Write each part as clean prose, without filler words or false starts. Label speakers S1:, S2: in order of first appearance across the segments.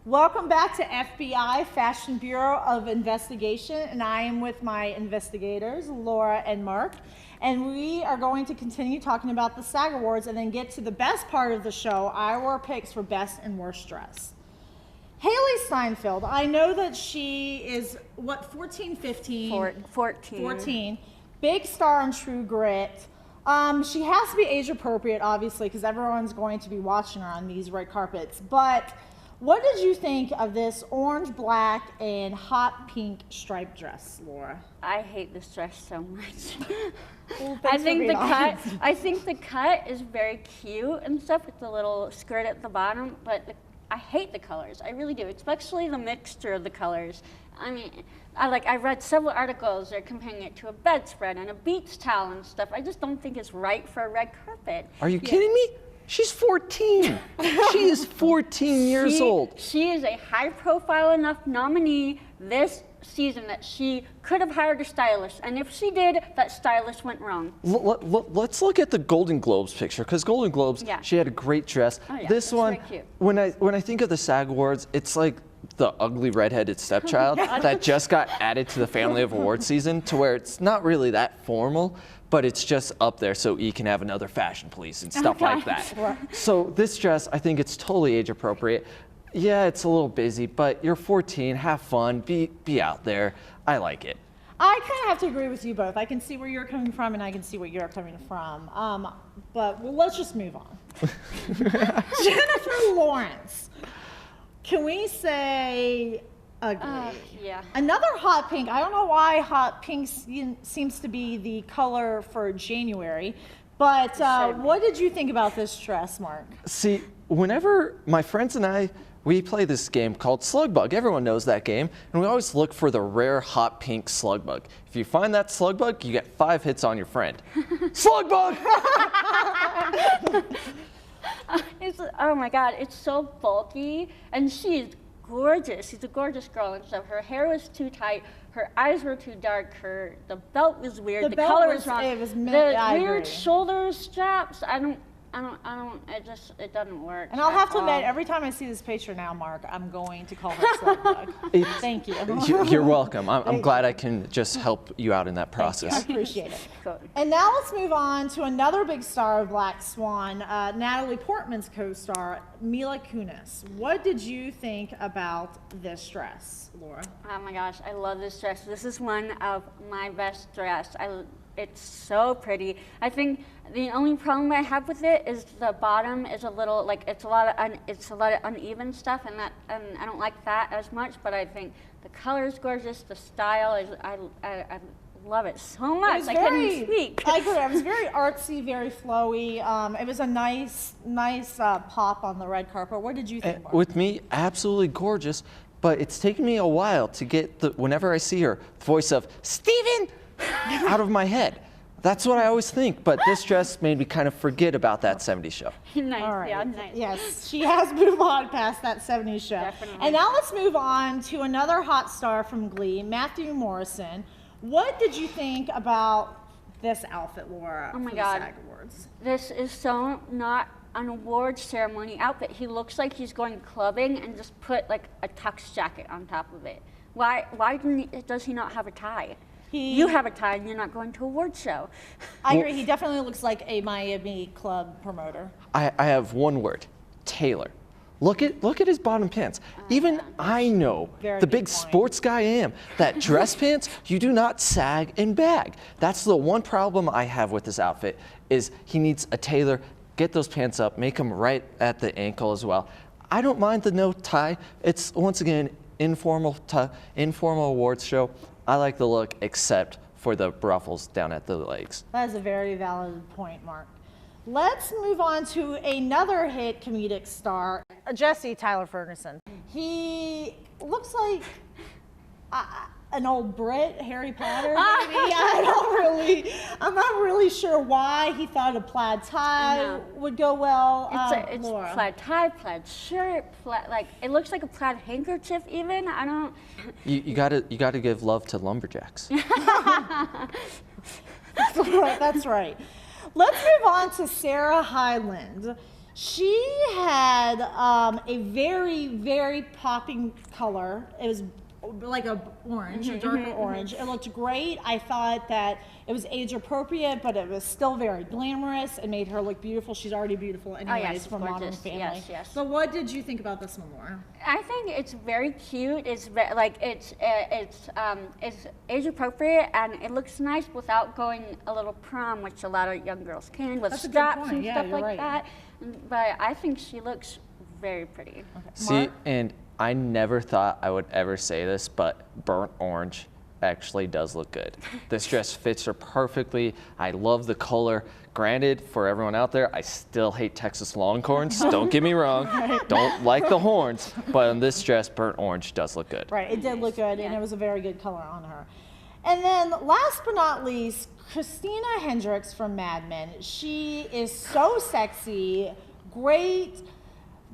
S1: Welcome back to FBI, Fashion Bureau of Investigation, and I am with my investigators, Laura and Mark, and we are going to continue talking about the SAG Awards and then get to the best part of the show, our picks for best and worst dress. Haley Steinfeld, I know that she is, what, 14, 15? 14. Big star on True Grit. She has to be age appropriate, obviously, because everyone's going to be watching her on these red carpets. But what did you think of this orange, black, and hot pink striped dress, Laura?
S2: I hate this dress so much.
S1: Well,
S2: I think the cut is very cute and stuff with the little skirt at the bottom, but I hate the colors. I really do, especially the mixture of the colors. I mean, I read several articles. They're comparing it to a bedspread and a beach towel and stuff. I just don't think it's right for a red carpet.
S3: Are you kidding me? She's 14. She is 14 years old.
S2: She is a high-profile enough nominee this season that she could have hired a stylist, and if she did, that stylist went wrong.
S3: Let's look at the Golden Globes picture, because Golden Globes, she had a great dress.
S2: Oh, yeah,
S3: this one,
S2: very cute.
S3: when I think of the SAG Awards, it's like the ugly redheaded stepchild that just got added to the family of award season, to where it's not really that formal, but it's just up there so E can have another fashion police and stuff like that. So this dress, I think it's totally age appropriate. Yeah, it's a little busy, but you're 14, have fun, be out there. I like it.
S1: I kind of have to agree with you both. I can see where you're coming from, and I can see where you're coming from. But let's just move on. Jennifer Lawrence. Can we say ugly?
S2: Yeah.
S1: Another hot pink. I don't know why hot pink seems to be the color for January, but what did you think about this dress, Mark?
S3: See, whenever my friends and we play this game called Slug Bug. Everyone knows that game, and we always look for the rare hot pink slug bug. If you find that slug bug, you get 5 hits on your friend. Slug bug!
S2: Oh my God, it's so bulky, and she's gorgeous. She's a gorgeous girl and stuff. Her hair was too tight, her eyes were too dark, the belt was weird, the color was wrong. The weird shoulder straps, it doesn't work.
S1: And I'll have to admit, every time I see this picture now, Mark, I'm going to call her slug bug. Thank you.
S3: You're welcome. I'm glad I can just help you out in that process.
S1: I appreciate it. And now let's move on to another big star of Black Swan, Natalie Portman's co-star, Mila Kunis. What did you think about this dress, Laura?
S2: Oh my gosh, I love this dress. This is one of my best dress. It's so pretty. I think the only problem I have with it is the bottom is a little it's a lot of uneven stuff, and I don't like that as much. But I think the color is gorgeous. The style is I love it so much. I couldn't speak.
S1: I agree. It was very artsy, very flowy. It was a nice pop on the red carpet. What did you think, Mark?
S3: With me, absolutely gorgeous. But it's taken me a while to get whenever I see her, the voice of Steven out of my head. That's what I always think, but this dress made me kind of forget about that 70s show.
S2: Nice,
S1: all right.
S2: Yeah, nice.
S1: Yes, she has moved on past that 70s show.
S2: Definitely.
S1: And now let's move on to another hot star from Glee, Matthew Morrison. What did you think about this outfit, Laura,
S2: oh my
S1: for
S2: God.
S1: the SAG Awards?
S2: This is so not an award ceremony outfit. He looks like he's going clubbing and just put like a tux jacket on top of it. Why does he not have a tie? You have a tie and you're not going to a award show.
S1: I agree. He definitely looks like a Miami club promoter.
S3: I have one word, Taylor. Look at his bottom pants. Even I know, the big sports guy I am, that dress pants, you do not sag and bag. That's the one problem I have with this outfit, is he needs a tailor. Get those pants up, make them right at the ankle as well. I don't mind the no tie. It's, once again, informal awards show. I like the look, except for the ruffles down at the legs.
S1: That is a very valid point, Mark. Let's move on to another hit comedic star, Jesse Tyler Ferguson. He looks like an old Brit, Harry Potter, maybe. I'm not really sure why he thought a plaid tie would go well.
S2: It's plaid tie, plaid shirt, it looks like a plaid handkerchief even. I don't.
S3: You gotta give love to lumberjacks.
S1: That's right. Let's move on to Sarah Hyland. She had a very, very popping color. It was like a orange, a darker orange. It looked great. I thought that it was age appropriate, but it was still very glamorous. It made her look beautiful. She's already beautiful anyways
S2: yes,
S1: from
S2: gorgeous.
S1: Modern Family.
S2: Yes, yes.
S1: So what did you think about this one, Laura?
S2: I think it's very cute. It's it's age appropriate and it looks nice without going a little prom, which a lot of young girls can with
S1: That's a good
S2: straps
S1: point.
S2: and
S1: Yeah,
S2: stuff
S1: you're
S2: like
S1: right.
S2: that. But I think she looks very pretty.
S3: See,
S1: Mark?
S3: and I never thought I would ever say this, but burnt orange actually does look good. This dress fits her perfectly. I love the color. Granted, for everyone out there, I still hate Texas Longhorns. Don't get me wrong. Don't like the horns. But on this dress, burnt orange does look good.
S1: Right, it did look good, and
S2: Yeah.
S1: it was a very good color on her. And then last but not least, Christina Hendricks from Mad Men. She is so sexy, great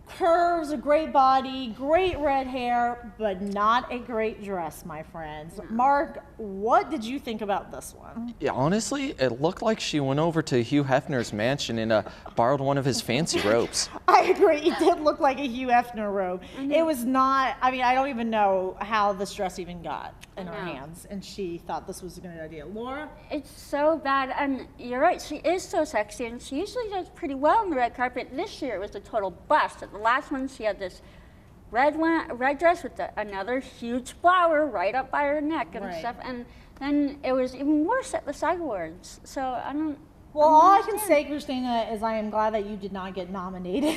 S1: curves, a great body, great red hair, but not a great dress, my friends. Mark, what did you think about this one?
S3: Yeah, honestly, it looked like she went over to Hugh Hefner's mansion and borrowed one of his fancy robes.
S1: I agree. It did look like a Hugh Hefner robe. It was not, I mean, I don't even know how this dress even got in her
S2: I know.
S1: hands, and she thought this was a good idea. Laura?
S2: It's so bad, and you're right, she is so sexy, and she usually does pretty well on the red carpet. This year it was a total bust. At the last one, she had this red dress with another huge flower right up by her neck and
S1: Right.
S2: stuff, and then it was even worse at the SAG Awards. So I don't.
S1: Well, all I can say, Christina, is I am glad that you did not get nominated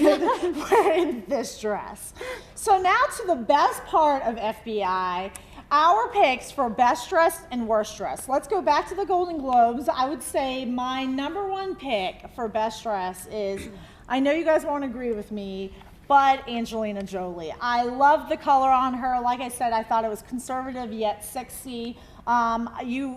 S1: wearing this dress. So now to the best part of FBI, our picks for best dressed and worst dressed. Let's go back to the Golden Globes. I would say my number one pick for best dress is, I know you guys won't agree with me, but Angelina Jolie. I love the color on her. Like I said, I thought it was conservative yet sexy.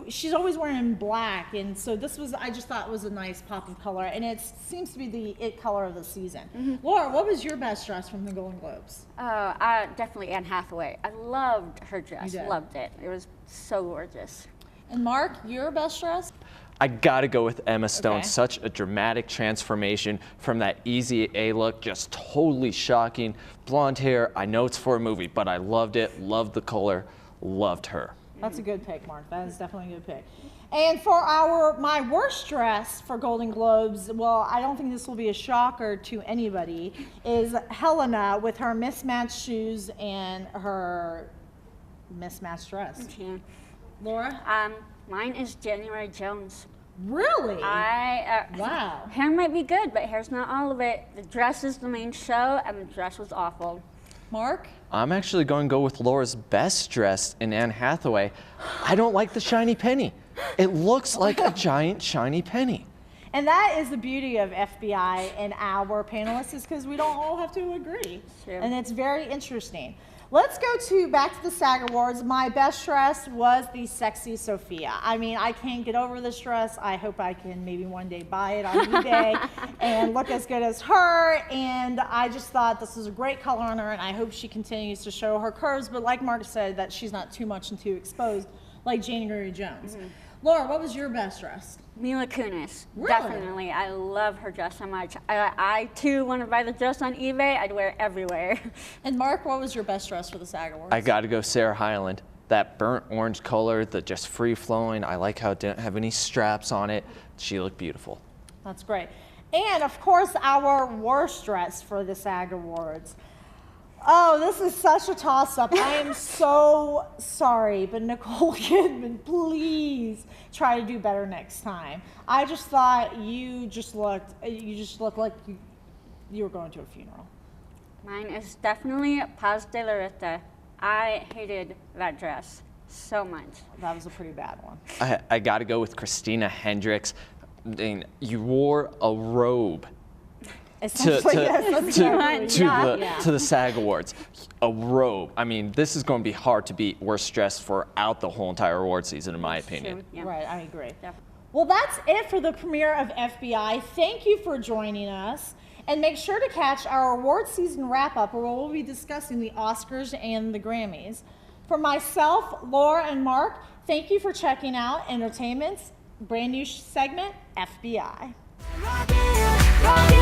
S1: She's always wearing black, and so this was, I just thought it was a nice pop of color, and it seems to be the it color of the season. Laura, what was your best dress from the Golden Globes?
S2: Definitely Anne Hathaway. I loved her dress.
S1: You did.
S2: Loved it. It was so gorgeous.
S1: And Mark, your best dress?
S3: I gotta go with Emma Stone.
S1: Okay.
S3: Such a dramatic transformation from that easy A look, just totally shocking. Blonde hair, I know it's for a movie, but I loved it, loved the color, loved her.
S1: That's a good pick, Mark. That is definitely a good pick. And for my worst dress for Golden Globes, well, I don't think this will be a shocker to anybody, is Helena with her mismatched shoes and her mismatched dress.
S2: Yeah.
S1: Laura?
S2: Mine is January Jones.
S1: Really?
S2: Wow. Hair might be good, but hair's not all of it. The dress is the main show, and the dress was awful.
S1: Mark?
S3: I'm actually going to go with Laura's best dress in Anne Hathaway. I don't like the shiny penny. It looks like a giant shiny penny.
S1: And that is the beauty of FBI and our panelists, is because we don't all have to agree.
S2: True.
S1: And it's very interesting. Let's go back to the SAG Awards. My best dress was the sexy Sophia. I mean, I can't get over this dress. I hope I can maybe one day buy it on eBay and look as good as her. And I just thought this was a great color on her, and I hope she continues to show her curves. But like Mark said, that she's not too much and too exposed like January Jones. Laura, what was your best dress?
S2: Mila Kunis.
S1: Really?
S2: Definitely. I love her dress so much. I too want to buy the dress on eBay. I'd wear it everywhere.
S1: And Mark, what was your best dress for the SAG Awards?
S3: I gotta go Sarah Hyland. That burnt orange color, the just free flowing. I like how it didn't have any straps on it. She looked beautiful.
S1: That's great. And of course, our worst dress for the SAG Awards. Oh, this is such a toss-up. I am so sorry, but Nicole Kidman, please try to do better next time. I just thought you just looked like you were going to a funeral.
S2: Mine is definitely Paz de la Rita. I hated that dress so much.
S1: That was a pretty bad one.
S3: I gotta go with Christina Hendricks. I mean, you wore a robe
S1: Essentially, yes, that's exactly,
S3: to the SAG Awards. A robe. I mean, this is going to be hard to beat worst dressed throughout the whole entire award season, in my opinion.
S2: True, yeah.
S1: Right, I agree.
S2: Yeah.
S1: Well, that's it for the premiere of FBI. Thank you for joining us. And make sure to catch our award season wrap-up, where we'll be discussing the Oscars and the Grammys. For myself, Laura, and Mark, thank you for checking out EntertainMET's brand new segment, FBI.
S4: Rock it,